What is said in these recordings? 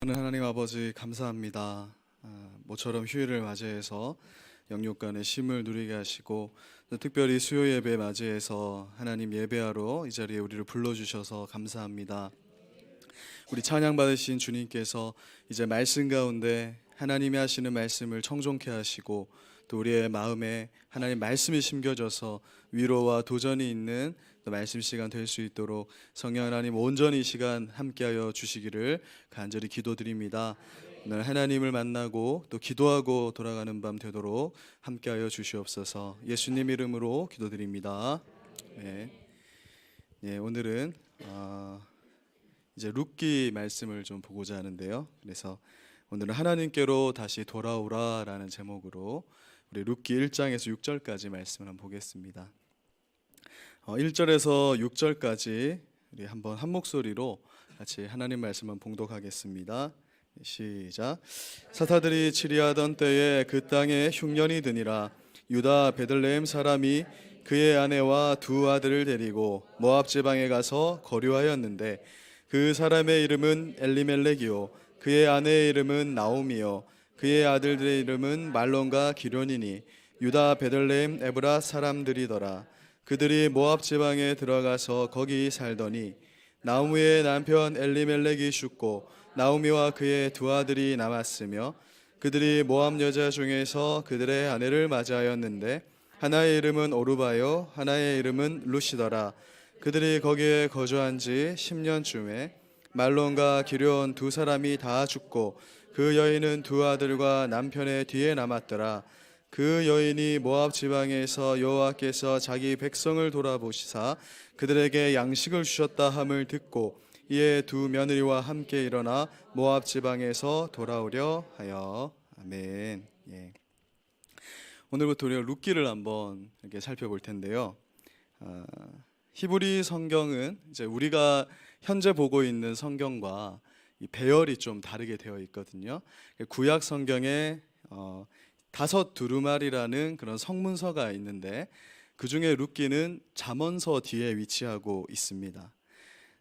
하나님 아버지 감사합니다. 모처럼 휴일을 맞이해서 영육간의 쉼을 누리게 하시고 또 특별히 수요 예배 맞이해서 하나님 예배하러 이 자리에 우리를 불러주셔서 감사합니다. 우리 찬양 받으신 주님께서 이제 말씀 가운데 하나님이 하시는 말씀을 청종케 하시고 또 우리의 마음에 하나님 말씀이 심겨져서 위로와 도전이 있는 말씀 시간 될 수 있도록 성령 하나님 온전히 이 시간 함께하여 주시기를 간절히 기도드립니다. 오늘 하나님을 만나고 또 기도하고 돌아가는 밤 되도록 함께하여 주시옵소서. 예수님 이름으로 기도드립니다. 네. 오늘은 이제 룻기 말씀을 좀 보고자 하는데요. 그래서 오늘은 하나님께로 다시 돌아오라라는 제목으로 우리 룻기 1장에서 6절까지 말씀을 한번 보겠습니다. 1절에서 6절까지 우리 한번 한 목소리로 같이 하나님 말씀을 봉독하겠습니다. 시작. 사사들이 치리하던 때에 그 땅에 흉년이 드니라. 유다 베들레헴 사람이 그의 아내와 두 아들을 데리고 모압 지방에 가서 거류하였는데 그 사람의 이름은 엘리멜렉이요 그의 아내의 이름은 나오미요 그의 아들들의 이름은 말론과 기련이니 유다 베들레헴 에브라 사람들이더라. 그들이 모압 지방에 들어가서 거기 살더니 나오미의 남편 엘리멜렉이 죽고 나오미와 그의 두 아들이 남았으며 그들이 모압 여자 중에서 그들의 아내를 맞이하였는데 하나의 이름은 오르바요 하나의 이름은 루시더라. 그들이 거기에 거주한 지 10년쯤에 말론과 기련 두 사람이 다 죽고 그 여인은 두 아들과 남편의 뒤에 남았더라. 그 여인이 모압 지방에서 여호와께서 자기 백성을 돌아보시사 그들에게 양식을 주셨다 함을 듣고 이에 두 며느리와 함께 일어나 모압 지방에서 돌아오려 하여. 아멘. 오늘부터 우리가 룻기를 한번 이렇게 살펴볼 텐데요. 히브리 성경은 이제 우리가 현재 보고 있는 성경과 이 배열이 좀 다르게 되어 있거든요. 구약 성경에 다섯 두루마리라는 그런 성문서가 있는데 그 중에 룻기는 잠언서 뒤에 위치하고 있습니다.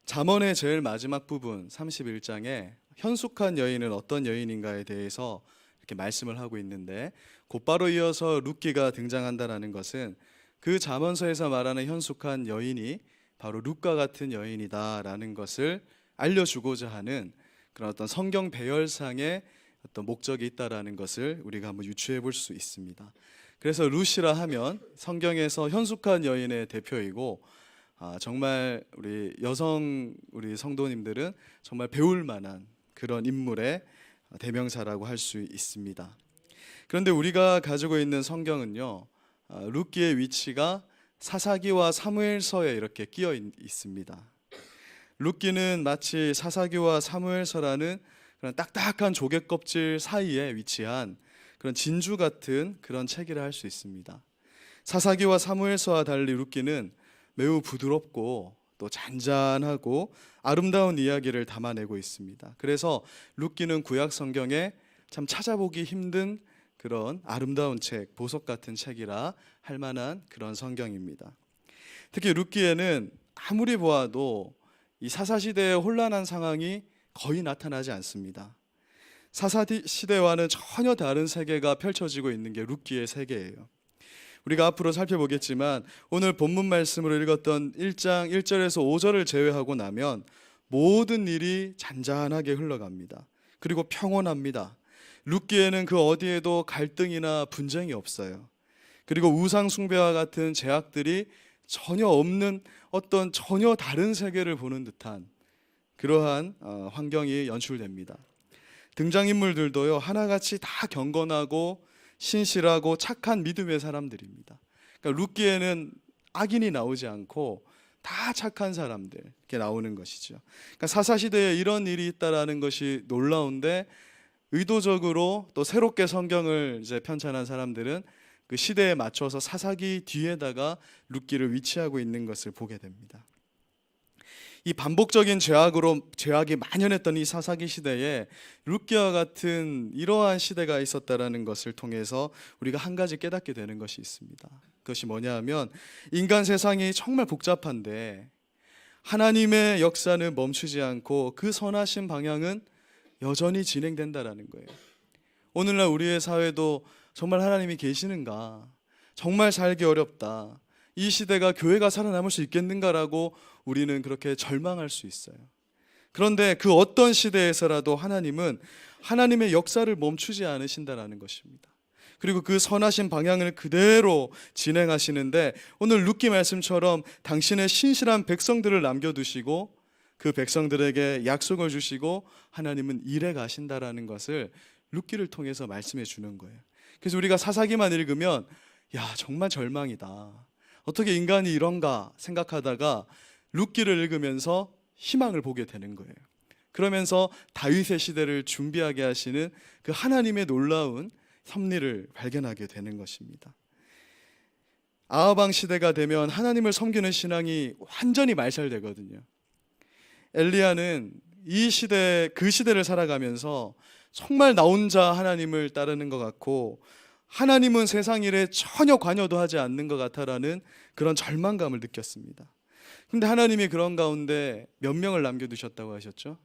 잠언의 제일 마지막 부분 31장에 현숙한 여인은 어떤 여인인가에 대해서 이렇게 말씀을 하고 있는데 곧바로 이어서 룻기가 등장한다는 것은 그 잠언서에서 말하는 현숙한 여인이 바로 룻과 같은 여인이다라는 것을 알려주고자 하는 그런 어떤 성경 배열상의 어떤 목적이 있다라는 것을 우리가 한번 유추해 볼 수 있습니다. 그래서 룻이라 하면 성경에서 현숙한 여인의 대표이고 정말 우리 성도님들은 정말 배울 만한 그런 인물의 대명사라고 할 수 있습니다. 그런데 우리가 가지고 있는 성경은요, 룻기의 위치가 사사기와 사무엘서에 이렇게 끼어 있습니다. 룻기는 마치 사사기와 사무엘서라는 그런 딱딱한 조개 껍질 사이에 위치한 그런 진주 같은 그런 책이라 할 수 있습니다. 사사기와 사무엘서와 달리 룻기는 매우 부드럽고 또 잔잔하고 아름다운 이야기를 담아내고 있습니다. 그래서 룻기는 구약 성경에 참 찾아보기 힘든 그런 아름다운 책, 보석 같은 책이라 할 만한 그런 성경입니다. 특히 룻기에는 아무리 보아도 이 사사시대의 혼란한 상황이 거의 나타나지 않습니다. 사사시대와는 전혀 다른 세계가 펼쳐지고 있는 게 룻기의 세계예요. 우리가 앞으로 살펴보겠지만 오늘 본문 말씀으로 읽었던 1장 1절에서 5절을 제외하고 나면 모든 일이 잔잔하게 흘러갑니다. 그리고 평온합니다. 룻기에는 그 어디에도 갈등이나 분쟁이 없어요. 그리고 우상 숭배와 같은 제약들이 전혀 없는 어떤 전혀 다른 세계를 보는 듯한 그러한 환경이 연출됩니다. 등장인물들도요 하나같이 다 경건하고 신실하고 착한 믿음의 사람들입니다. 그러니까 룻기에는 악인이 나오지 않고 다 착한 사람들 이렇게 나오는 것이죠. 그러니까 사사시대에 이런 일이 있다라는 것이 놀라운데 의도적으로 또 새롭게 성경을 이제 편찬한 사람들은 그 시대에 맞춰서 사사기 뒤에다가 룻기를 위치하고 있는 것을 보게 됩니다. 이 반복적인 죄악이 만연했던 이 사사기 시대에 룻기와 같은 이러한 시대가 있었다라는 것을 통해서 우리가 한 가지 깨닫게 되는 것이 있습니다. 그것이 뭐냐 하면 인간 세상이 정말 복잡한데 하나님의 역사는 멈추지 않고 그 선하신 방향은 여전히 진행된다라는 거예요. 오늘날 우리의 사회도 정말 하나님이 계시는가? 정말 살기 어렵다. 이 시대가 교회가 살아남을 수 있겠는가라고 우리는 그렇게 절망할 수 있어요. 그런데 그 어떤 시대에서라도 하나님은 하나님의 역사를 멈추지 않으신다라는 것입니다. 그리고 그 선하신 방향을 그대로 진행하시는데 오늘 룻기 말씀처럼 당신의 신실한 백성들을 남겨두시고 그 백성들에게 약속을 주시고 하나님은 일해 가신다라는 것을 룻기를 통해서 말씀해 주는 거예요. 그래서 우리가 사사기만 읽으면 야, 정말 절망이다. 어떻게 인간이 이런가 생각하다가 룻기를 읽으면서 희망을 보게 되는 거예요. 그러면서 다윗의 시대를 준비하게 하시는 그 하나님의 놀라운 섭리를 발견하게 되는 것입니다. 아합 왕 시대가 되면 하나님을 섬기는 신앙이 완전히 말살되거든요. 엘리야는 이 시대, 그 시대를 살아가면서 정말 나 혼자 하나님을 따르는 것 같고 하나님은 세상 일에 전혀 관여도 하지 않는 것 같아라는 그런 절망감을 느꼈습니다. 근데 하나님이 그런 가운데 몇 명을 남겨두셨다고 하셨죠?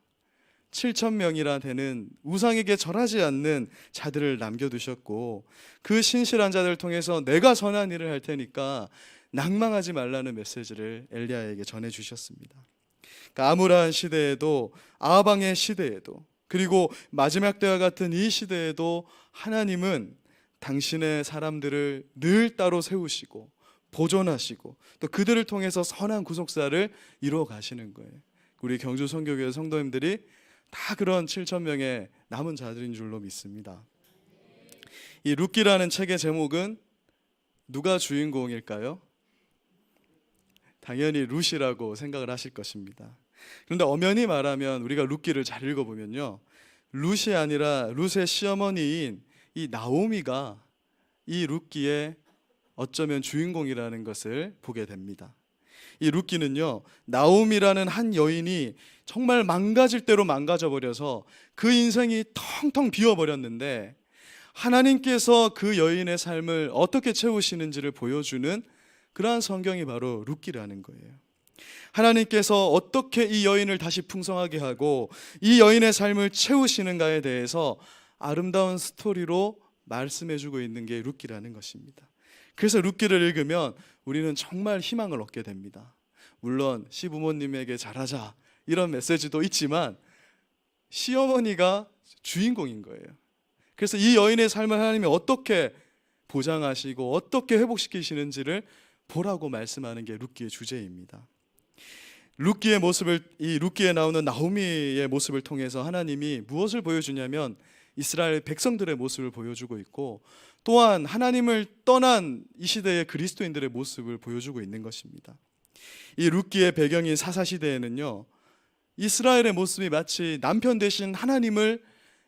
7,000명이나 되는 우상에게 절하지 않는 자들을 남겨두셨고 그 신실한 자들을 통해서 내가 선한 일을 할 테니까 낭망하지 말라는 메시지를 엘리야에게 전해주셨습니다. 그러니까 암울한 시대에도 아합 왕의 시대에도 그리고 마지막 때와 같은 이 시대에도 하나님은 당신의 사람들을 늘 따로 세우시고 보존하시고 또 그들을 통해서 선한 구속사를 이루어 가시는 거예요. 우리 경주 선교교회 성도님들이 다 그런 7,000명의 남은 자들인 줄로 믿습니다. 이 룻기라는 책의 제목은 누가 주인공일까요? 당연히 룻이라고 생각을 하실 것입니다. 그런데 엄연히 말하면 우리가 룻기를 잘 읽어보면요, 룻이 아니라 룻의 시어머니인 이 나오미가 이 룻기의 어쩌면 주인공이라는 것을 보게 됩니다. 이 룻기는요, 나오미라는 한 여인이 정말 망가질 대로 망가져버려서 그 인생이 텅텅 비어버렸는데 하나님께서 그 여인의 삶을 어떻게 채우시는지를 보여주는 그러한 성경이 바로 룻기라는 거예요. 하나님께서 어떻게 이 여인을 다시 풍성하게 하고 이 여인의 삶을 채우시는가에 대해서 아름다운 스토리로 말씀해주고 있는 게 룻기라는 것입니다. 그래서 룻기를 읽으면 우리는 정말 희망을 얻게 됩니다. 물론 시부모님에게 잘하자 이런 메시지도 있지만 시어머니가 주인공인 거예요. 그래서 이 여인의 삶을 하나님이 어떻게 보장하시고 어떻게 회복시키시는지를 보라고 말씀하는 게 룻기의 주제입니다. 룻기의 모습을, 이 룻기에 나오는 나오미의 모습을 통해서 하나님이 무엇을 보여주냐면 이스라엘 백성들의 모습을 보여주고 있고 또한 하나님을 떠난 이 시대의 그리스도인들의 모습을 보여주고 있는 것입니다. 이 룻기의 배경인 사사시대에는요, 이스라엘의 모습이 마치 남편 대신 하나님을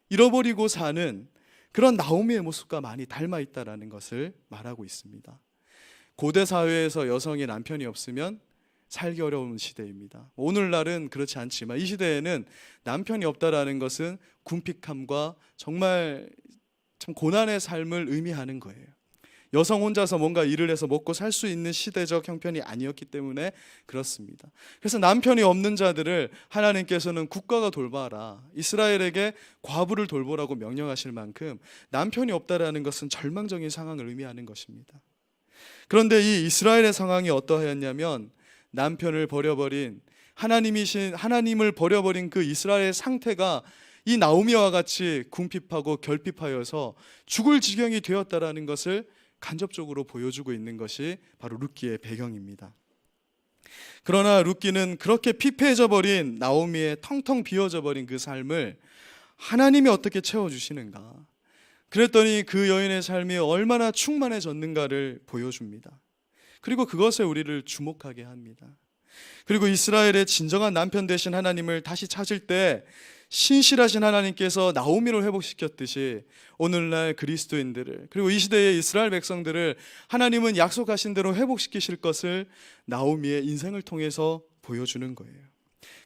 잃어버리고 사는 그런 나오미의 모습과 많이 닮아 있다는 것을 말하고 있습니다. 고대 사회에서 여성이 남편이 없으면 살기 어려운 시대입니다. 오늘날은 그렇지 않지만 이 시대에는 남편이 없다라는 것은 궁핍함과 정말 참 고난의 삶을 의미하는 거예요. 여성 혼자서 뭔가 일을 해서 먹고 살 수 있는 시대적 형편이 아니었기 때문에 그렇습니다. 그래서 남편이 없는 자들을 하나님께서는 국가가 돌봐라, 이스라엘에게 과부를 돌보라고 명령하실 만큼 남편이 없다라는 것은 절망적인 상황을 의미하는 것입니다. 그런데 이 이스라엘의 상황이 어떠하였냐면 남편을 버려버린 하나님을 버려버린 그 이스라엘의 상태가 이 나오미와 같이 궁핍하고 결핍하여서 죽을 지경이 되었다라는 것을 간접적으로 보여주고 있는 것이 바로 룻기의 배경입니다. 그러나 룻기는 그렇게 피폐해져 버린 나오미의 텅텅 비어져 버린 그 삶을 하나님이 어떻게 채워주시는가, 그랬더니 그 여인의 삶이 얼마나 충만해졌는가를 보여줍니다. 그리고 그것에 우리를 주목하게 합니다. 그리고 이스라엘의 진정한 남편 되신 하나님을 다시 찾을 때 신실하신 하나님께서 나오미를 회복시켰듯이 오늘날 그리스도인들을, 그리고 이 시대의 이스라엘 백성들을 하나님은 약속하신 대로 회복시키실 것을 나오미의 인생을 통해서 보여주는 거예요.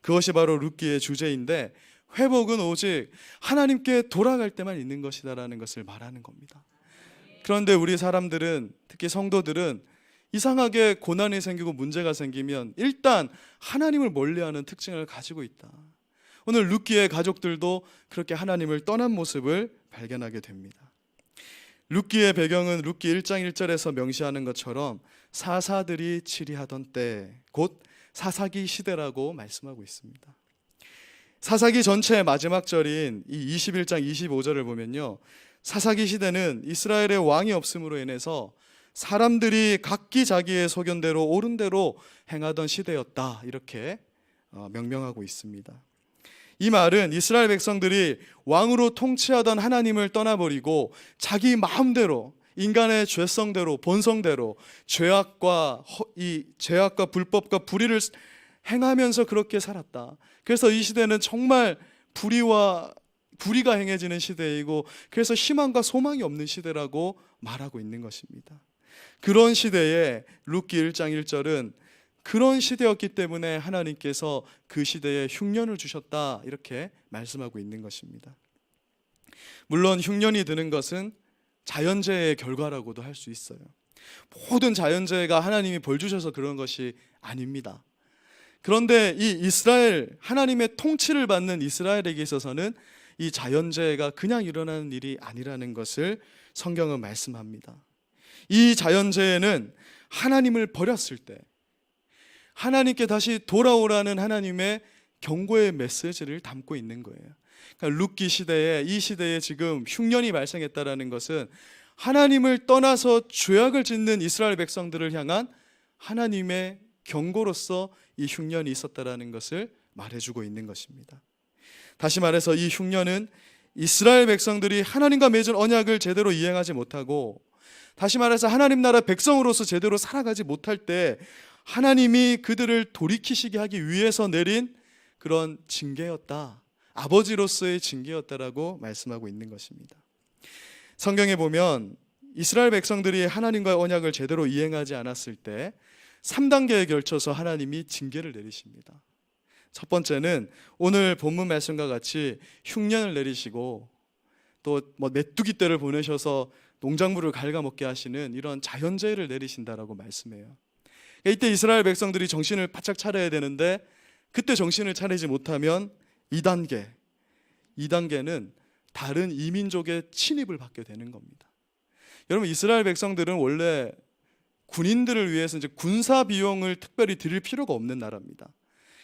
그것이 바로 룻기의 주제인데, 회복은 오직 하나님께 돌아갈 때만 있는 것이다라는 것을 말하는 겁니다. 그런데 우리 사람들은, 특히 성도들은 이상하게 고난이 생기고 문제가 생기면 일단 하나님을 멀리하는 특징을 가지고 있다. 오늘 룻기의 가족들도 그렇게 하나님을 떠난 모습을 발견하게 됩니다. 룻기의 배경은 룻기 1장 1절에서 명시하는 것처럼 사사들이 치리하던 때, 곧 사사기 시대라고 말씀하고 있습니다. 사사기 전체의 마지막 절인 이 21장 25절을 보면요, 사사기 시대는 이스라엘의 왕이 없음으로 인해서 사람들이 각기 자기의 소견대로 옳은 대로 행하던 시대였다, 이렇게 명명하고 있습니다. 이 말은 이스라엘 백성들이 왕으로 통치하던 하나님을 떠나버리고 자기 마음대로, 인간의 죄성대로, 본성대로 죄악과 불법과 불의를 행하면서 그렇게 살았다. 그래서 이 시대는 정말 불의가 행해지는 시대이고, 그래서 희망과 소망이 없는 시대라고 말하고 있는 것입니다. 그런 시대에 룻기 1장 1절은 그런 시대였기 때문에 하나님께서 그 시대에 흉년을 주셨다, 이렇게 말씀하고 있는 것입니다. 물론 흉년이 드는 것은 자연재해의 결과라고도 할 수 있어요. 모든 자연재해가 하나님이 벌 주셔서 그런 것이 아닙니다. 그런데 이 이스라엘, 하나님의 통치를 받는 이스라엘에게 있어서는 이 자연재해가 그냥 일어나는 일이 아니라는 것을 성경은 말씀합니다. 이 자연재해는 하나님을 버렸을 때 하나님께 다시 돌아오라는 하나님의 경고의 메시지를 담고 있는 거예요. 그러니까 룻기 시대에, 이 시대에 지금 흉년이 발생했다라는 것은 하나님을 떠나서 죄악을 짓는 이스라엘 백성들을 향한 하나님의 경고로서 이 흉년이 있었다라는 것을 말해주고 있는 것입니다. 다시 말해서 이 흉년은 이스라엘 백성들이 하나님과 맺은 언약을 제대로 이행하지 못하고, 다시 말해서 하나님 나라 백성으로서 제대로 살아가지 못할 때 하나님이 그들을 돌이키시게 하기 위해서 내린 그런 징계였다, 아버지로서의 징계였다라고 말씀하고 있는 것입니다. 성경에 보면 이스라엘 백성들이 하나님과의 언약을 제대로 이행하지 않았을 때 3단계에 걸쳐서 하나님이 징계를 내리십니다. 첫 번째는 오늘 본문 말씀과 같이 흉년을 내리시고, 또 메뚜기 떼를 보내셔서 농작물을 갉아먹게 하시는 이런 자연재해를 내리신다라고 말씀해요. 이때 이스라엘 백성들이 정신을 바짝 차려야 되는데, 그때 정신을 차리지 못하면 2단계는 다른 이민족의 침입을 받게 되는 겁니다. 여러분, 이스라엘 백성들은 원래 군인들을 위해서 이제 군사 비용을 특별히 드릴 필요가 없는 나라입니다.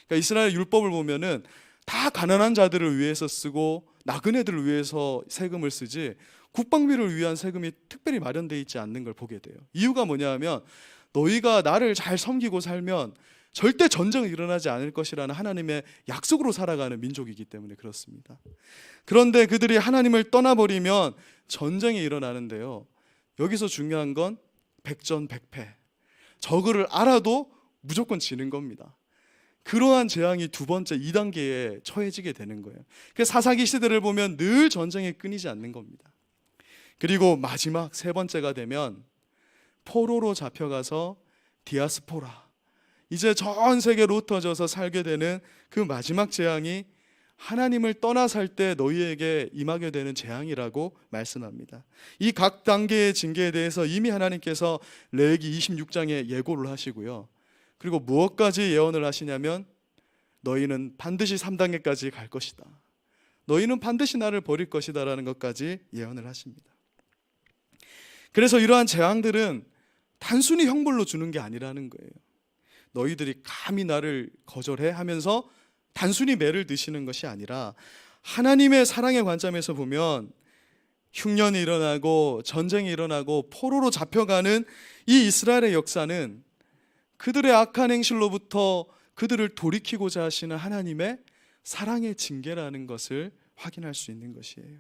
그러니까 이스라엘 율법을 보면은 다 가난한 자들을 위해서 쓰고 나그네들을 위해서 세금을 쓰지 국방비를 위한 세금이 특별히 마련되어 있지 않는 걸 보게 돼요. 이유가 뭐냐면 너희가 나를 잘 섬기고 살면 절대 전쟁이 일어나지 않을 것이라는 하나님의 약속으로 살아가는 민족이기 때문에 그렇습니다. 그런데 그들이 하나님을 떠나버리면 전쟁이 일어나는데요, 여기서 중요한 건 백전백패, 적을 알아도 무조건 지는 겁니다. 그러한 재앙이 두 번째 2단계에 처해지게 되는 거예요. 그래서 사사기 시대를 보면 늘 전쟁이 끊이지 않는 겁니다. 그리고 마지막 세 번째가 되면 포로로 잡혀가서 디아스포라, 이제 전 세계로 흩어져서 살게 되는 그 마지막 재앙이 하나님을 떠나 살 때 너희에게 임하게 되는 재앙이라고 말씀합니다. 이 각 단계의 징계에 대해서 이미 하나님께서 레위기 26장에 예고를 하시고요, 그리고 무엇까지 예언을 하시냐면 너희는 반드시 3단계까지 갈 것이다, 너희는 반드시 나를 버릴 것이다 라는 것까지 예언을 하십니다. 그래서 이러한 재앙들은 단순히 형벌로 주는 게 아니라는 거예요. 너희들이 감히 나를 거절해 하면서 단순히 매를 드시는 것이 아니라 하나님의 사랑의 관점에서 보면 흉년이 일어나고 전쟁이 일어나고 포로로 잡혀가는 이 이스라엘의 역사는 그들의 악한 행실로부터 그들을 돌이키고자 하시는 하나님의 사랑의 징계라는 것을 확인할 수 있는 것이에요.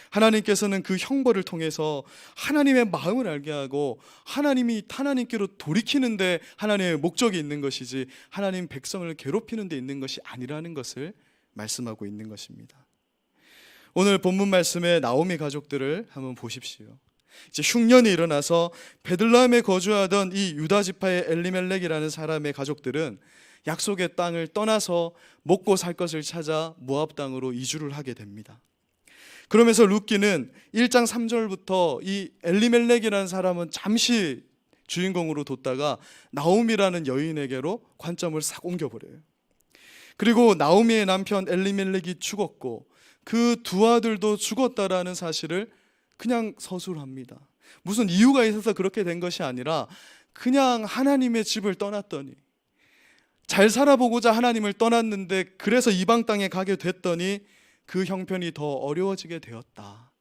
하나님께서는 그 형벌을 통해서 하나님의 마음을 알게 하고 하나님이 하나님께로 돌이키는데 하나님의 목적이 있는 것이지 하나님 백성을 괴롭히는 데 있는 것이 아니라는 것을 말씀하고 있는 것입니다. 오늘 본문 말씀의 나오미 가족들을 한번 보십시오. 이제 흉년이 일어나서 베들레헴에 거주하던 이 유다 지파의 엘리멜렉이라는 사람의 가족들은 약속의 땅을 떠나서 먹고 살 것을 찾아 모압 땅으로 이주를 하게 됩니다. 그러면서 룻기는 1장 3절부터 이 엘리멜렉이라는 사람은 잠시 주인공으로 뒀다가 나오미라는 여인에게로 관점을 싹 옮겨버려요. 그리고 나오미의 남편 엘리멜렉이 죽었고 그 두 아들도 죽었다라는 사실을 그냥 서술합니다. 무슨 이유가 있어서 그렇게 된 것이 아니라 그냥 하나님의 집을 떠났더니, 잘 살아보고자 하나님을 떠났는데 그래서 이방 땅에 가게 됐더니 그 형편이 더 어려워지게 되었다.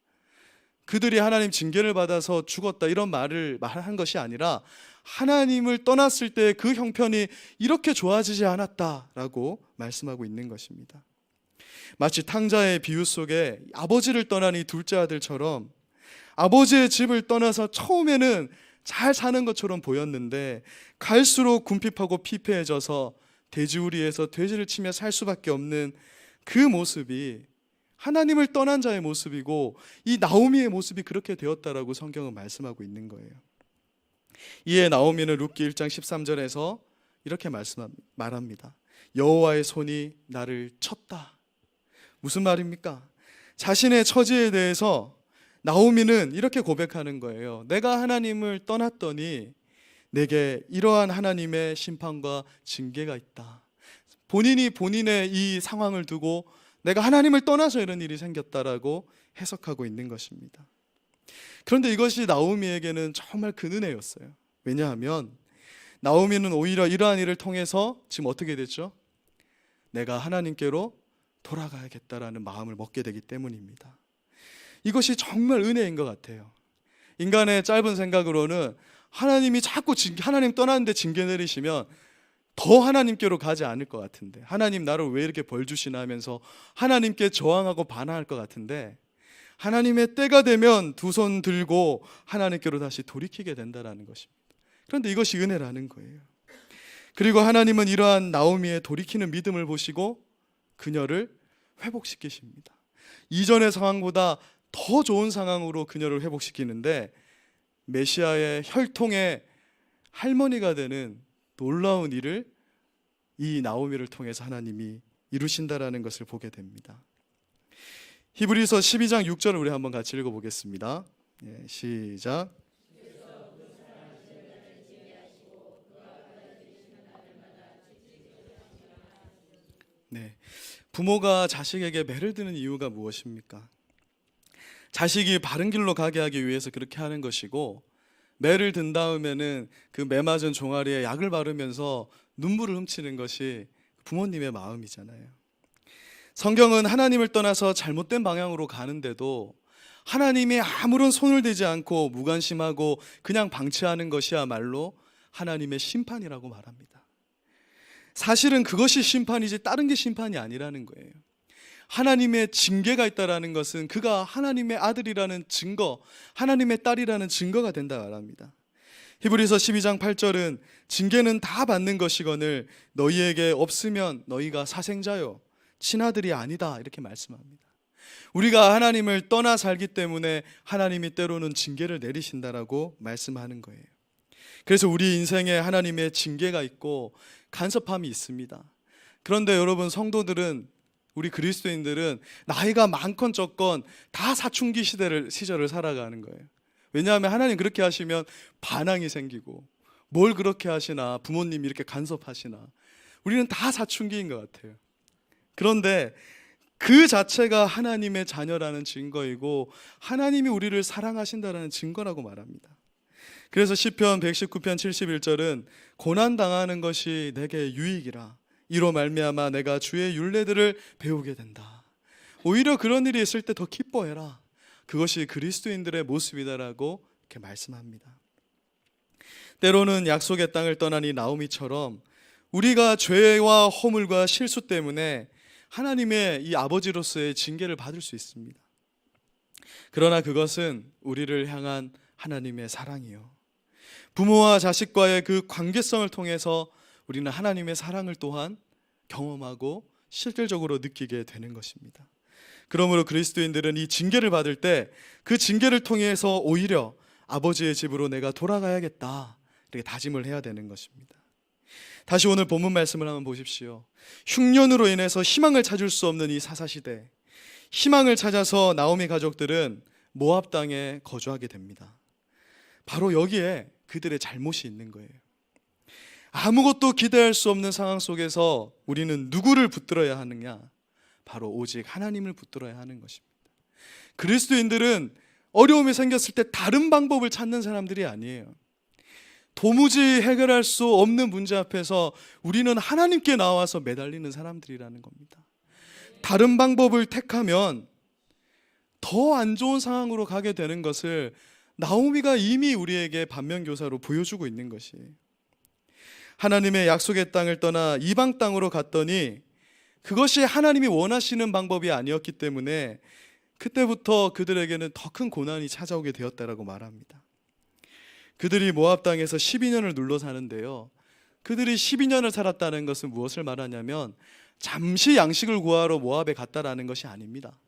그들이 하나님 징계를 받아서 죽었다 이런 말을 말한 것이 아니라 하나님을 떠났을 때 그 형편이 이렇게 좋아지지 않았다라고 말씀하고 있는 것입니다. 마치 탕자의 비유 속에 아버지를 떠난 이 둘째 아들처럼 아버지의 집을 떠나서 처음에는 잘 사는 것처럼 보였는데 갈수록 궁핍하고 피폐해져서 돼지우리에서 돼지를 치며 살 수밖에 없는 그 모습이 하나님을 떠난 자의 모습이고 이 나오미의 모습이 그렇게 되었다라고 성경은 말씀하고 있는 거예요. 이에 나오미는 룻기 1장 13절에서 이렇게 말합니다. 여호와의 손이 나를 쳤다. 무슨 말입니까? 자신의 처지에 대해서 나오미는 이렇게 고백하는 거예요. 내가 하나님을 떠났더니 내게 이러한 하나님의 심판과 징계가 있다. 본인이 본인의 이 상황을 두고 내가 하나님을 떠나서 이런 일이 생겼다라고 해석하고 있는 것입니다. 그런데 이것이 나오미에게는 정말 큰 은혜였어요. 왜냐하면 나오미는 오히려 이러한 일을 통해서 지금 어떻게 됐죠? 내가 하나님께로 돌아가야겠다라는 마음을 먹게 되기 때문입니다. 이것이 정말 은혜인 것 같아요. 인간의 짧은 생각으로는 하나님이 자꾸 하나님 떠났는데 징계 내리시면 더 하나님께로 가지 않을 것 같은데, 하나님 나를 왜 이렇게 벌 주시나 하면서 하나님께 저항하고 반항할 것 같은데, 하나님의 때가 되면 두 손 들고 하나님께로 다시 돌이키게 된다는 것입니다. 그런데 이것이 은혜라는 거예요. 그리고 하나님은 이러한 나오미의 돌이키는 믿음을 보시고 그녀를 회복시키십니다. 이전의 상황보다 더 좋은 상황으로 그녀를 회복시키는데 메시아의 혈통의 할머니가 되는 놀라운 일을 이 나오미를 통해서 하나님이 이루신다라는 것을 보게 됩니다. 히브리서 12장 6절을 우리 한번 같이 읽어보겠습니다. 시작. 네, 부모가 자식에게 매를 드는 이유가 무엇입니까? 자식이 바른 길로 가게 하기 위해서 그렇게 하는 것이고, 매를 든 다음에는 그 매 맞은 종아리에 약을 바르면서 눈물을 훔치는 것이 부모님의 마음이잖아요. 성경은 하나님을 떠나서 잘못된 방향으로 가는데도 하나님이 아무런 손을 대지 않고 무관심하고 그냥 방치하는 것이야말로 하나님의 심판이라고 말합니다. 사실은 그것이 심판이지 다른 게 심판이 아니라는 거예요. 하나님의 징계가 있다라는 것은 그가 하나님의 아들이라는 증거, 하나님의 딸이라는 증거가 된다 말합니다. 히브리서 12장 8절은 징계는 다 받는 것이거늘 너희에게 없으면 너희가 사생자요 친아들이 아니다 이렇게 말씀합니다. 우리가 하나님을 떠나 살기 때문에 하나님이 때로는 징계를 내리신다라고 말씀하는 거예요. 그래서 우리 인생에 하나님의 징계가 있고 간섭함이 있습니다. 그런데 여러분, 성도들은, 우리 그리스도인들은 나이가 많건 적건 다 사춘기 시절을 살아가는 거예요. 왜냐하면 하나님 그렇게 하시면 반항이 생기고, 뭘 그렇게 하시나, 부모님이 이렇게 간섭하시나, 우리는 다 사춘기인 것 같아요. 그런데 그 자체가 하나님의 자녀라는 증거이고 하나님이 우리를 사랑하신다는 증거라고 말합니다. 그래서 시편 119편 71절은 고난당하는 것이 내게 유익이라 이로 말미암아 내가 주의 율례들을 배우게 된다. 오히려 그런 일이 있을 때 더 기뻐해라. 그것이 그리스도인들의 모습이다라고 이렇게 말씀합니다. 때로는 약속의 땅을 떠난 이 나오미처럼 우리가 죄와 허물과 실수 때문에 하나님의 이 아버지로서의 징계를 받을 수 있습니다. 그러나 그것은 우리를 향한 하나님의 사랑이요, 부모와 자식과의 그 관계성을 통해서 우리는 하나님의 사랑을 또한 경험하고 실질적으로 느끼게 되는 것입니다. 그러므로 그리스도인들은 이 징계를 받을 때 그 징계를 통해서 오히려 아버지의 집으로 내가 돌아가야겠다 이렇게 다짐을 해야 되는 것입니다. 다시 오늘 본문 말씀을 한번 보십시오. 흉년으로 인해서 희망을 찾을 수 없는 이 사사시대, 희망을 찾아서 나오미 가족들은 모압 땅에 거주하게 됩니다. 바로 여기에 그들의 잘못이 있는 거예요. 아무것도 기대할 수 없는 상황 속에서 우리는 누구를 붙들어야 하느냐? 바로 오직 하나님을 붙들어야 하는 것입니다. 그리스도인들은 어려움이 생겼을 때 다른 방법을 찾는 사람들이 아니에요. 도무지 해결할 수 없는 문제 앞에서 우리는 하나님께 나와서 매달리는 사람들이라는 겁니다. 다른 방법을 택하면 더 안 좋은 상황으로 가게 되는 것을 나오미가 이미 우리에게 반면교사로 보여주고 있는 것이에요. 하나님의 약속의 땅을 떠나 이방 땅으로 갔더니 그것이 하나님이 원하시는 방법이 아니었기 때문에 그때부터 그들에게는 더 큰 고난이 찾아오게 되었다라고 말합니다. 그들이 모압 땅에서 12년을 눌러 사는데요, 그들이 12년을 살았다는 것은 무엇을 말하냐면 잠시 양식을 구하러 모압에 갔다라는 것이 아닙니다.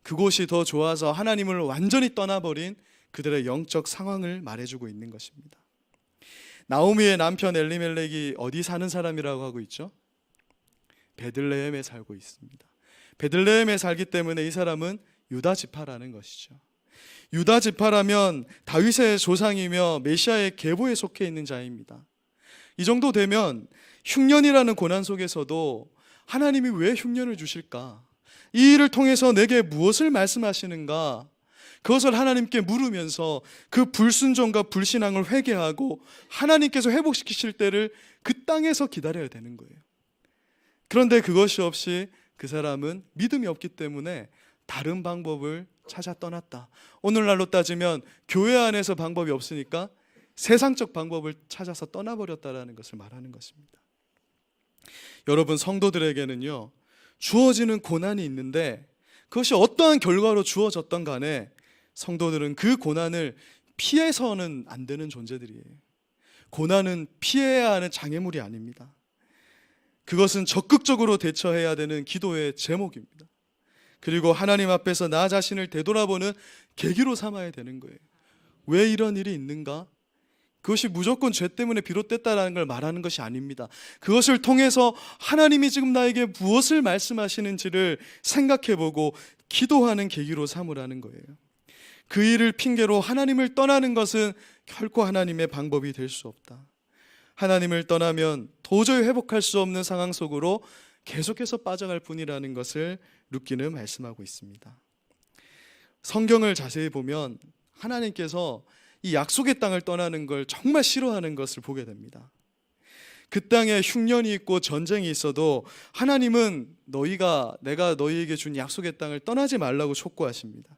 그곳이 더 좋아서 하나님을 완전히 떠나버린 그들의 영적 상황을 말해주고 있는 것입니다. 나오미의 남편 엘리멜렉이 어디 사는 사람이라고 하고 있죠? 베들레헴에 살고 있습니다. 베들레헴에 살기 때문에 이 사람은 유다 지파라는 것이죠. 유다 지파라면 다윗의 조상이며 메시아의 계보에 속해 있는 자입니다. 이 정도 되면 흉년이라는 고난 속에서도 하나님이 왜 흉년을 주실까? 이 일을 통해서 내게 무엇을 말씀하시는가? 그것을 하나님께 물으면서 그 불순종과 불신앙을 회개하고 하나님께서 회복시키실 때를 그 땅에서 기다려야 되는 거예요. 그런데 그것이 없이 그 사람은 믿음이 없기 때문에 다른 방법을 찾아 떠났다. 오늘날로 따지면 교회 안에서 방법이 없으니까 세상적 방법을 찾아서 떠나버렸다라는 것을 말하는 것입니다. 여러분, 성도들에게는요, 주어지는 고난이 있는데 그것이 어떠한 결과로 주어졌던 간에 성도들은 그 고난을 피해서는 안 되는 존재들이에요. 고난은 피해야 하는 장애물이 아닙니다. 그것은 적극적으로 대처해야 되는 기도의 제목입니다. 그리고 하나님 앞에서 나 자신을 되돌아보는 계기로 삼아야 되는 거예요. 왜 이런 일이 있는가? 그것이 무조건 죄 때문에 비롯됐다는 걸 말하는 것이 아닙니다. 그것을 통해서 하나님이 지금 나에게 무엇을 말씀하시는지를 생각해보고 기도하는 계기로 삼으라는 거예요. 그 일을 핑계로 하나님을 떠나는 것은 결코 하나님의 방법이 될 수 없다. 하나님을 떠나면 도저히 회복할 수 없는 상황 속으로 계속해서 빠져갈 뿐이라는 것을 룻기는 말씀하고 있습니다. 성경을 자세히 보면 하나님께서 이 약속의 땅을 떠나는 걸 정말 싫어하는 것을 보게 됩니다. 그 땅에 흉년이 있고 전쟁이 있어도 하나님은 내가 너희에게 준 약속의 땅을 떠나지 말라고 촉구하십니다.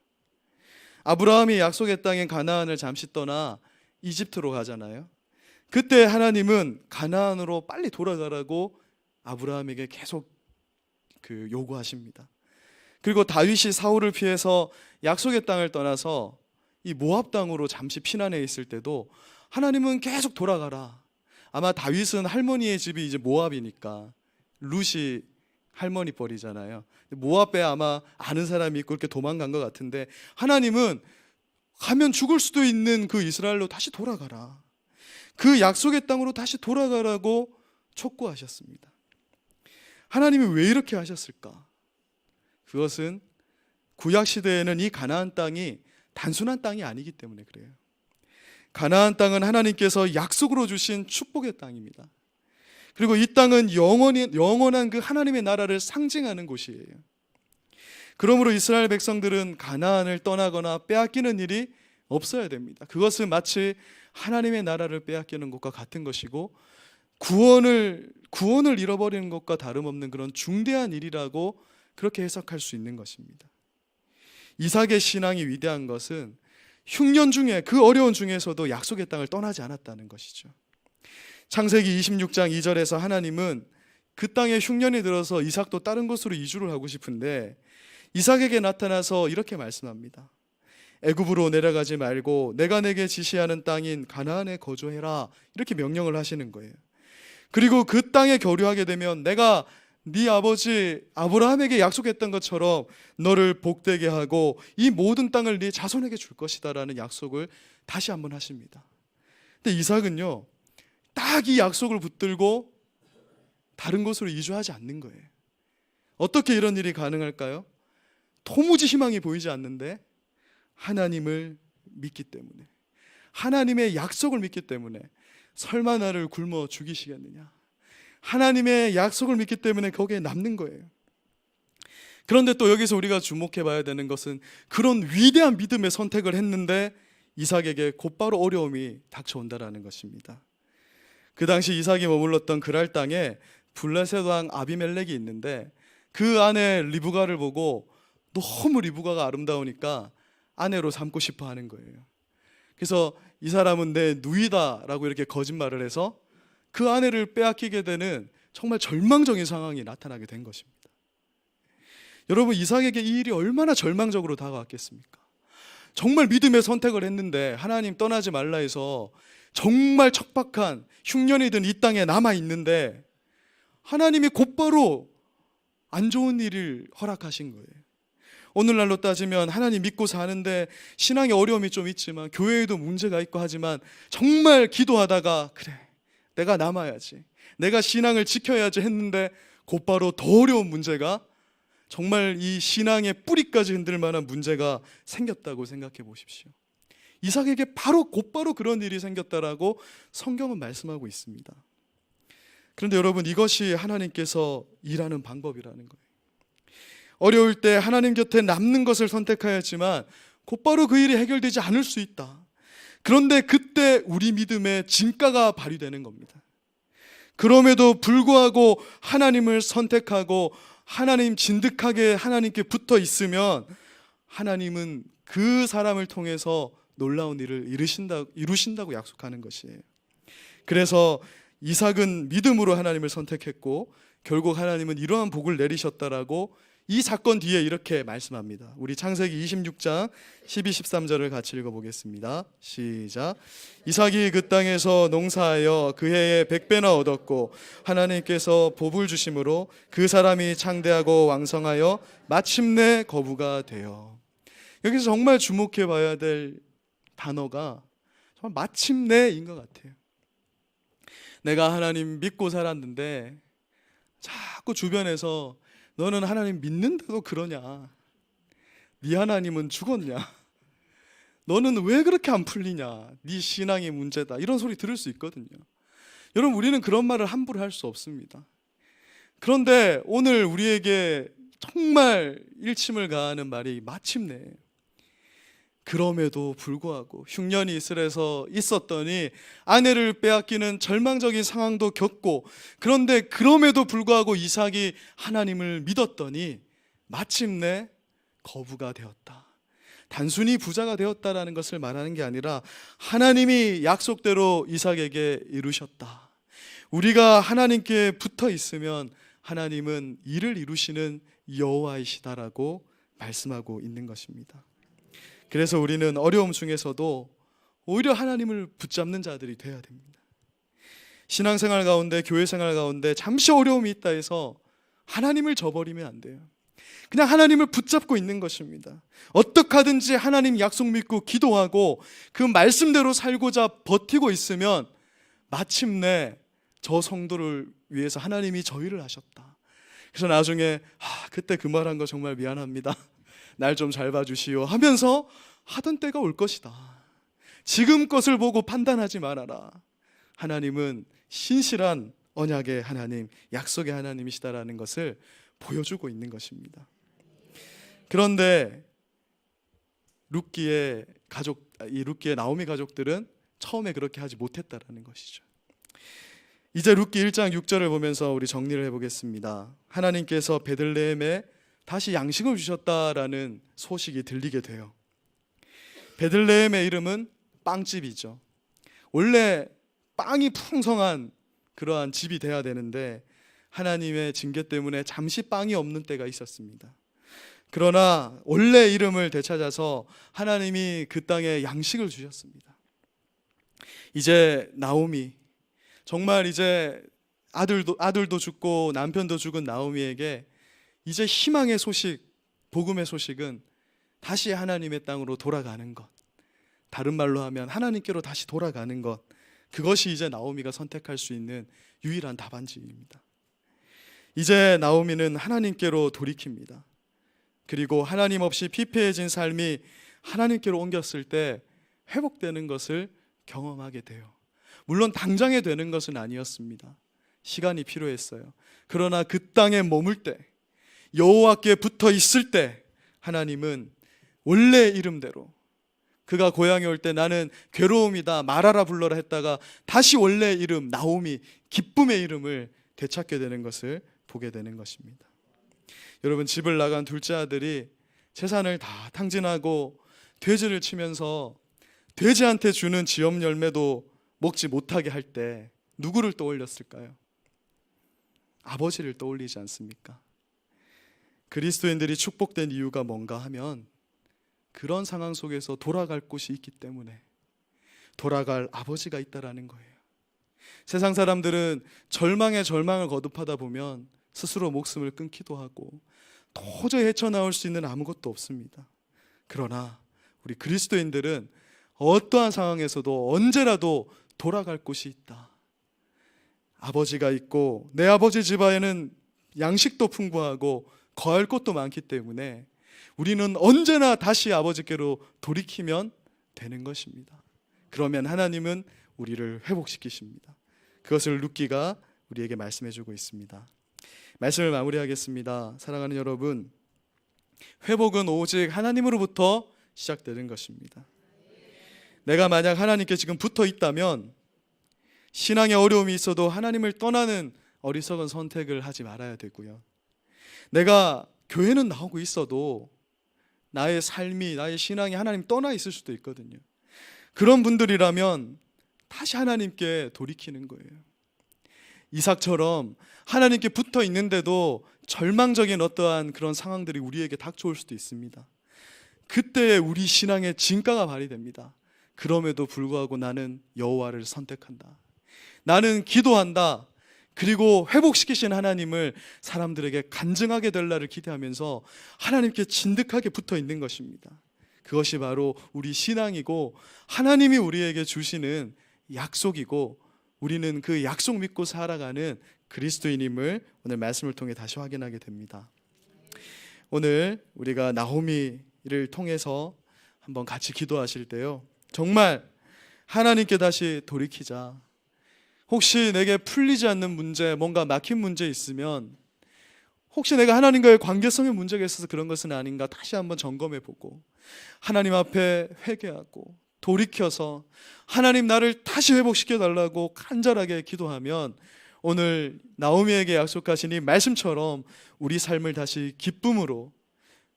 아브라함이 약속의 땅인 가나안을 잠시 떠나 이집트로 가잖아요. 그때 하나님은 가나안으로 빨리 돌아가라고 아브라함에게 계속 요구하십니다. 그리고 다윗이 사울을 피해서 약속의 땅을 떠나서 이 모압 땅으로 잠시 피난해 있을 때도 하나님은 계속 돌아가라. 아마 다윗은 할머니의 집이 이제 모압이니까 룻이 할머니 뻘이잖아요. 모압에 아마 아는 사람이 있고 이렇게 도망간 것 같은데 하나님은 가면 죽을 수도 있는 그 이스라엘로 다시 돌아가라. 그 약속의 땅으로 다시 돌아가라고 촉구하셨습니다. 하나님이 왜 이렇게 하셨을까? 그것은 구약 시대에는 이 가나안 땅이 단순한 땅이 아니기 때문에 그래요. 가나안 땅은 하나님께서 약속으로 주신 축복의 땅입니다. 그리고 이 땅은 영원한 그 하나님의 나라를 상징하는 곳이에요. 그러므로 이스라엘 백성들은 가나안을 떠나거나 빼앗기는 일이 없어야 됩니다. 그것은 마치 하나님의 나라를 빼앗기는 것과 같은 것이고 구원을 잃어버리는 것과 다름없는 그런 중대한 일이라고 그렇게 해석할 수 있는 것입니다. 이삭의 신앙이 위대한 것은 흉년 중에 그 어려운 중에서도 약속의 땅을 떠나지 않았다는 것이죠. 창세기 26장 2절에서 하나님은 그 땅에 흉년이 들어서 이삭도 다른 곳으로 이주를 하고 싶은데 이삭에게 나타나서 이렇게 말씀합니다. 애굽으로 내려가지 말고 내가 내게 지시하는 땅인 가나안에 거주해라. 이렇게 명령을 하시는 거예요. 그리고 그 땅에 거류하게 되면 내가 네 아버지 아브라함에게 약속했던 것처럼 너를 복되게 하고 이 모든 땅을 네 자손에게 줄 것이다 라는 약속을 다시 한번 하십니다. 근데 이삭은요, 딱 이 약속을 붙들고 다른 곳으로 이주하지 않는 거예요. 어떻게 이런 일이 가능할까요? 도무지 희망이 보이지 않는데 하나님을 믿기 때문에, 하나님의 약속을 믿기 때문에, 설마 나를 굶어 죽이시겠느냐. 하나님의 약속을 믿기 때문에 거기에 남는 거예요. 그런데 또 여기서 우리가 주목해 봐야 되는 것은 그런 위대한 믿음의 선택을 했는데 이삭에게 곧바로 어려움이 닥쳐온다라는 것입니다. 그 당시 이삭이 머물렀던 그랄 땅에 블레셋 왕 아비멜렉이 있는데 그 아내 리브가를 보고 너무 리브가가 아름다우니까 아내로 삼고 싶어 하는 거예요. 그래서 이 사람은 내 누이다라고 이렇게 거짓말을 해서 그 아내를 빼앗기게 되는 정말 절망적인 상황이 나타나게 된 것입니다. 여러분, 이삭에게 이 일이 얼마나 절망적으로 다가왔겠습니까? 정말 믿음의 선택을 했는데 하나님 떠나지 말라 해서 정말 척박한 흉년이 든 이 땅에 남아 있는데 하나님이 곧바로 안 좋은 일을 허락하신 거예요. 오늘날로 따지면 하나님 믿고 사는데 신앙에 어려움이 좀 있지만 교회에도 문제가 있고 하지만 정말 기도하다가 그래, 내가 남아야지, 내가 신앙을 지켜야지 했는데 곧바로 더 어려운 문제가, 정말 이 신앙의 뿌리까지 흔들 만한 문제가 생겼다고 생각해 보십시오. 이삭에게 곧바로 그런 일이 생겼다라고 성경은 말씀하고 있습니다. 그런데 여러분, 이것이 하나님께서 일하는 방법이라는 거예요. 어려울 때 하나님 곁에 남는 것을 선택하였지만 곧바로 그 일이 해결되지 않을 수 있다. 그런데 그때 우리 믿음의 진가가 발휘되는 겁니다. 그럼에도 불구하고 하나님을 선택하고 하나님 진득하게 하나님께 붙어 있으면 하나님은 그 사람을 통해서 놀라운 일을 이루신다고 약속하는 것이에요. 그래서 이삭은 믿음으로 하나님을 선택했고 결국 하나님은 이러한 복을 내리셨다라고 이 사건 뒤에 이렇게 말씀합니다. 우리 창세기 26장 12, 13절을 같이 읽어보겠습니다. 시작. 이삭이 그 땅에서 농사하여 그 해에 100배나 얻었고 하나님께서 복을 주심으로 그 사람이 창대하고 왕성하여 마침내 거부가 되어. 여기서 정말 주목해 봐야 될 단어가 정말 마침내인 것 같아요. 내가 하나님 믿고 살았는데 자꾸 주변에서 너는 하나님 믿는데도 그러냐, 네 하나님은 죽었냐, 너는 왜 그렇게 안 풀리냐, 네 신앙이 문제다, 이런 소리 들을 수 있거든요. 여러분, 우리는 그런 말을 함부로 할 수 없습니다. 그런데 오늘 우리에게 정말 일침을 가하는 말이 마침내, 그럼에도 불구하고 흉년이 이스라엘에서 있었더니 아내를 빼앗기는 절망적인 상황도 겪고, 그런데 그럼에도 불구하고 이삭이 하나님을 믿었더니 마침내 거부가 되었다. 단순히 부자가 되었다라는 것을 말하는 게 아니라 하나님이 약속대로 이삭에게 이루셨다. 우리가 하나님께 붙어 있으면 하나님은 일을 이루시는 여호와이시다라고 말씀하고 있는 것입니다. 그래서 우리는 어려움 중에서도 오히려 하나님을 붙잡는 자들이 되어야 됩니다. 신앙생활 가운데, 교회생활 가운데 잠시 어려움이 있다 해서 하나님을 저버리면 안 돼요. 그냥 하나님을 붙잡고 있는 것입니다. 어떻게 하든지 하나님 약속 믿고 기도하고 그 말씀대로 살고자 버티고 있으면 마침내 저 성도를 위해서 하나님이 저희를 하셨다. 그래서 나중에 그때 그 말한 거 정말 미안합니다, 날 좀 잘 봐주시오 하면서 하던 때가 올 것이다. 지금 것을 보고 판단하지 말아라. 하나님은 신실한 언약의 하나님, 약속의 하나님이시다라는 것을 보여주고 있는 것입니다. 그런데 룻기의 나오미 가족들은 처음에 그렇게 하지 못했다라는 것이죠. 이제 룻기 1장 6절을 보면서 우리 정리를 해보겠습니다. 하나님께서 베들레헴에 다시 양식을 주셨다라는 소식이 들리게 돼요. 베들레헴의 이름은 빵집이죠. 원래 빵이 풍성한 그러한 집이 돼야 되는데 하나님의 징계 때문에 잠시 빵이 없는 때가 있었습니다. 그러나 원래 이름을 되찾아서 하나님이 그 땅에 양식을 주셨습니다. 이제 나오미, 정말 이제 아들도 죽고 남편도 죽은 나오미에게 이제 희망의 소식, 복음의 소식은 다시 하나님의 땅으로 돌아가는 것, 다른 말로 하면 하나님께로 다시 돌아가는 것, 그것이 이제 나오미가 선택할 수 있는 유일한 답안지입니다. 이제 나오미는 하나님께로 돌이킵니다. 그리고 하나님 없이 피폐해진 삶이 하나님께로 옮겼을 때 회복되는 것을 경험하게 돼요. 물론 당장에 되는 것은 아니었습니다. 시간이 필요했어요. 그러나 그 땅에 머물 때, 여호와께 붙어 있을 때 하나님은 원래 이름대로, 그가 고향에 올 때 나는 괴로움이다 말하라 불러라 했다가 다시 원래 이름 나오미, 기쁨의 이름을 되찾게 되는 것을 보게 되는 것입니다. 여러분, 집을 나간 둘째 아들이 재산을 다 탕진하고 돼지를 치면서 돼지한테 주는 지업 열매도 먹지 못하게 할 때 누구를 떠올렸을까요? 아버지를 떠올리지 않습니까? 그리스도인들이 축복된 이유가 뭔가 하면 그런 상황 속에서 돌아갈 곳이 있기 때문에, 돌아갈 아버지가 있다라는 거예요. 세상 사람들은 절망에 절망을 거듭하다 보면 스스로 목숨을 끊기도 하고 도저히 헤쳐나올 수 있는 아무것도 없습니다. 그러나 우리 그리스도인들은 어떠한 상황에서도 언제라도 돌아갈 곳이 있다. 아버지가 있고 내 아버지 집안에는 양식도 풍부하고 거할 것도 많기 때문에 우리는 언제나 다시 아버지께로 돌이키면 되는 것입니다. 그러면 하나님은 우리를 회복시키십니다. 그것을 루키가 우리에게 말씀해 주고 있습니다. 말씀을 마무리하겠습니다. 사랑하는 여러분, 회복은 오직 하나님으로부터 시작되는 것입니다. 내가 만약 하나님께 지금 붙어 있다면 신앙에 어려움이 있어도 하나님을 떠나는 어리석은 선택을 하지 말아야 되고요. 내가 교회는 나오고 있어도 나의 삶이, 나의 신앙이 하나님 떠나 있을 수도 있거든요. 그런 분들이라면 다시 하나님께 돌이키는 거예요. 이삭처럼 하나님께 붙어 있는데도 절망적인 어떠한 그런 상황들이 우리에게 닥쳐올 수도 있습니다. 그때 우리 신앙의 진가가 발휘됩니다. 그럼에도 불구하고 나는 여호와를 선택한다. 나는 기도한다. 그리고 회복시키신 하나님을 사람들에게 간증하게 될 날을 기대하면서 하나님께 진득하게 붙어 있는 것입니다. 그것이 바로 우리 신앙이고 하나님이 우리에게 주시는 약속이고 우리는 그 약속 믿고 살아가는 그리스도인임을 오늘 말씀을 통해 다시 확인하게 됩니다. 오늘 우리가 나오미를 통해서 한번 같이 기도하실 때요, 정말 하나님께 다시 돌이키자. 혹시 내게 풀리지 않는 문제, 뭔가 막힌 문제 있으면 혹시 내가 하나님과의 관계성의 문제가 있어서 그런 것은 아닌가 다시 한번 점검해보고 하나님 앞에 회개하고 돌이켜서 하나님 나를 다시 회복시켜달라고 간절하게 기도하면 오늘 나오미에게 약속하신 이 말씀처럼 우리 삶을 다시 기쁨으로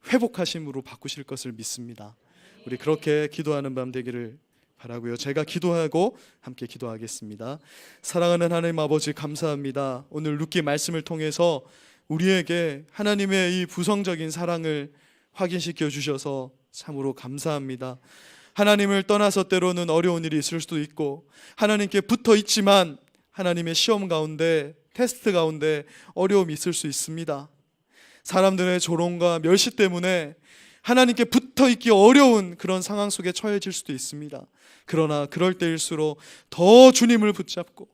회복하심으로 바꾸실 것을 믿습니다. 우리 그렇게 기도하는 밤 되기를 바라고요. 제가 기도하고 함께 기도하겠습니다. 사랑하는 하나님 아버지, 감사합니다. 오늘 루키 말씀을 통해서 우리에게 하나님의 이 부성적인 사랑을 확인시켜 주셔서 참으로 감사합니다. 하나님을 떠나서 때로는 어려운 일이 있을 수도 있고 하나님께 붙어 있지만 하나님의 시험 가운데, 테스트 가운데 어려움이 있을 수 있습니다. 사람들의 조롱과 멸시 때문에 하나님께 붙어 있기 어려운 그런 상황 속에 처해질 수도 있습니다. 그러나 그럴 때일수록 더 주님을 붙잡고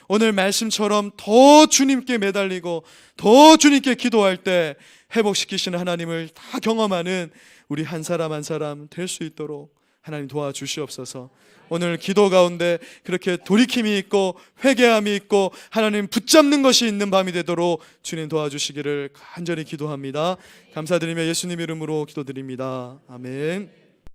오늘 말씀처럼 더 주님께 매달리고 더 주님께 기도할 때 회복시키시는 하나님을 다 경험하는 우리 한 사람 한 사람 될 수 있도록 하나님 도와주시옵소서. 오늘 기도 가운데 그렇게 돌이킴이 있고 회개함이 있고 하나님 붙잡는 것이 있는 밤이 되도록 주님 도와주시기를 간절히 기도합니다. 감사드리며 예수님 이름으로 기도드립니다. 아멘.